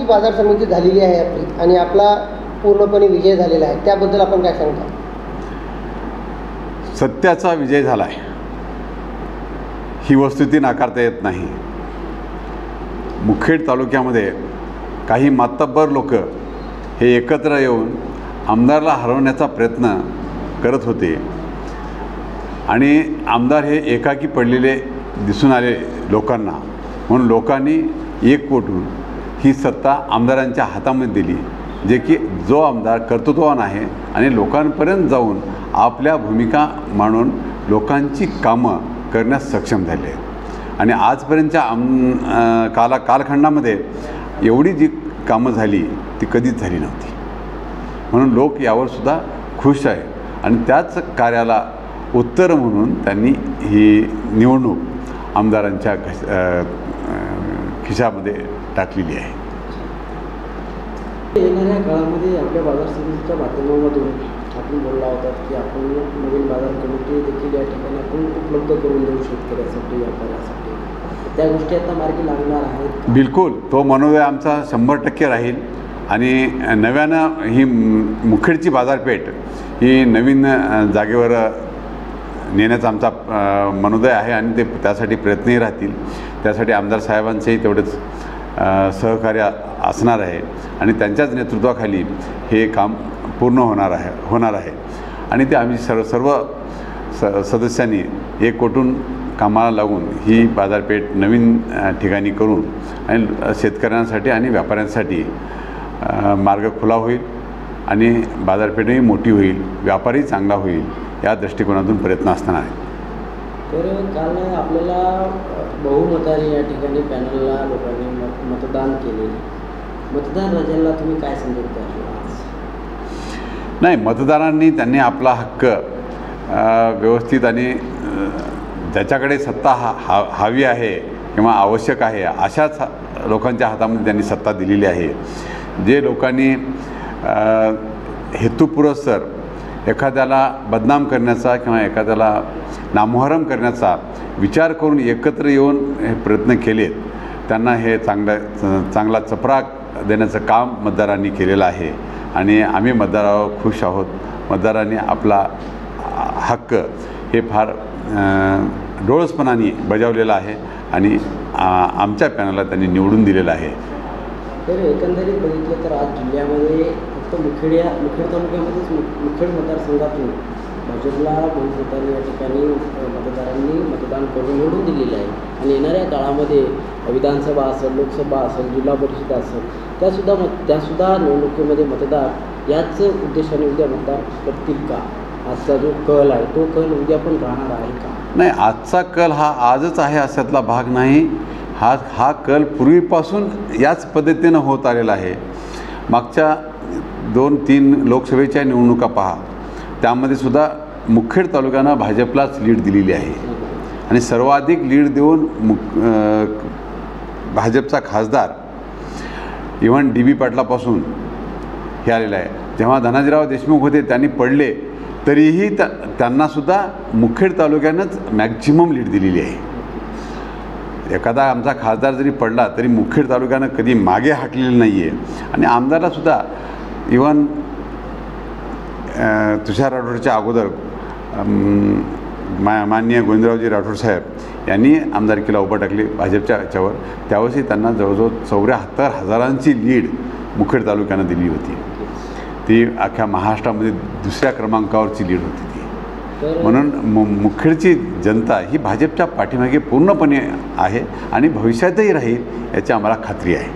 बाजार समिती झालेली आहे आपली आणि आपला पूर्णपणे विजय झालेला आहे, त्याबद्दल आपण काय सांगता? सत्याचा विजय झाला आहे ही वस्तुस्थिती नाकारता येत नाही. मुखेड तालुक्यामध्ये काही मातब्बर लोक हे एकत्र येऊन आमदारला हरवण्याचा प्रयत्न करत होते आणि आमदार हे एकाकी पडलेले दिसून आले लोकांना, म्हणून लोकांनी एकवटून ही सत्ता आमदारांच्या हातामध्ये दिली, जे की जो आमदार कर्तृत्ववान आहे आणि लोकांपर्यंत जाऊन आपल्या भूमिका मांडून लोकांची कामं करण्यास सक्षम झाले आहेत. आणि आजपर्यंतच्या कालखंडामध्ये एवढी जी कामं झाली ती कधीच झाली नव्हती, म्हणून लोक यावरसुद्धा खुश आहे. आणि त्याच कार्याला उत्तर म्हणून त्यांनी ही निवडणूक आमदारांच्या खिशामध्ये टाकलेली आहे. येणाऱ्या काळामध्ये आपल्या बाजार समितीच्या माध्यमामधून आपण बोलला होता की आपण नवीन बाजार कमिटी देखील या ठिकाणी आपण उपलब्ध करून देऊ शेतकऱ्यासाठी, व्यापाऱ्यासाठी, त्या गोष्टी आता मार्गी लागणार आहेत? बिलकुल, तो मनोदय आमचा 100% राहील. आणि नव्यानं ही मुखेडची बाजारपेठ ही नवीन जागेवर नेण्याचा आमचा मनोदय आहे आणि ते त्यासाठी प्रयत्नही राहतील. त्यासाठी आमदार साहेबांचंही तेवढंच सहकार्य असणार आहे आणि त्यांच्याच नेतृत्वाखाली हे काम पूर्ण होणार आहे. आणि ते आम्ही सर्व सदस्यांनी एकवटून कामाला लागून ही बाजारपेठ नवीन ठिकाणी करून आणि शेतकऱ्यांसाठी आणि व्यापाऱ्यांसाठी मार्ग खुला होईल आणि बाजारपेठही मोठी होईल, व्यापारही चांगला होईल, या दृष्टिकोनातून प्रयत्न असणार आहे. तर काल आपल्याला बहुमताने या ठिकाणी पॅनलला लोकांनी मतदान केले. मतदान राजाला तुम्ही काय संदेश द्याल? नाही, मतदारांनी त्यांनी आपला हक्क व्यवस्थित आणि ज्याच्याकडे सत्ता हवी आहे किंवा आवश्यक आहे अशाच लोकांच्या हातामध्ये त्यांनी सत्ता दिलेली आहे. जे लोकांनी हेतुपुरस्सर एखाद्याला बदनाम करण्याचा किंवा एखाद्याला नामोहरम करण्याचा विचार करून एकत्र येऊन हे प्रयत्न केलेत, त्यांना हे चांगला चपराक देण्याचं काम मतदारांनी केलेलं आहे. आणि आम्ही मतदारावर खुश आहोत. मतदारांनी आपला हक्क हे फार डोळसपणाने बजावलेला आहे आणि आमच्या पॅनलला त्यांनी निवडून दिलेलं आहे. तर एकंदरीत बघितलं तर आज जिल्ह्यामध्ये फक्त मुखेड तालुक्यामध्येच मुखेड मतदारसंघातून भाजपला बहुमताने या ठिकाणी मतदारांनी मतदान करून निवडून दिलेलं आहे. आणि येणाऱ्या काळामध्ये विधानसभा असेल, लोकसभा असेल, जिल्हा परिषद असेल, त्यासुद्धा निवडणुकीमध्ये मतदार याच उद्देशाने उद्या मतदान करतील का? आजचा जो कल आहे तो कल उद्या पण राहणार आहे का? नाही, आजचा कल हा आजच आहे अशातला भाग नाही. हा कल पूर्वीपासून याच पद्धतीनं होत आलेला आहे. मागच्या 2-3 लोकसभेच्या निवडणुका पहा, त्यामध्ये सुद्धा मुखेड तालुक्यानं भाजपलाच लीड दिलेली आहे आणि सर्वाधिक लीड देऊन भाजपचा खासदार इव्हन DB पाटलापासून हे आलेला आहे. जेव्हा धनाजीराव देशमुख होते त्यांनी पडले तरीही त्यांनासुद्धा मुखेड तालुक्यानंच मॅक्झिमम लीड दिलेली आहे. एखादा आमचा खासदार जरी पडला तरी मुखेड तालुक्यानं कधी मागे हटलेलं नाही आहे. आणि आमदारालासुद्धा इव्हन तुषार राठोडच्या अगोदर माननीय गोविंदरावजी राठोड साहेब यांनी आमदारकीला उभं टाकले भाजपच्या याच्यावर. त्यावेळी त्यांना जवळजवळ 74,000ची लीड मुखेड तालुक्यानं दिली होती. ती अख्ख्या महाराष्ट्रामध्ये दुसऱ्या क्रमांकावरची लीड होती ती. म्हणून मुखेडची जनता ही भाजपच्या पाठीमागे पूर्णपणे आहे आणि भविष्यातही राहील याची आम्हाला खात्री आहे.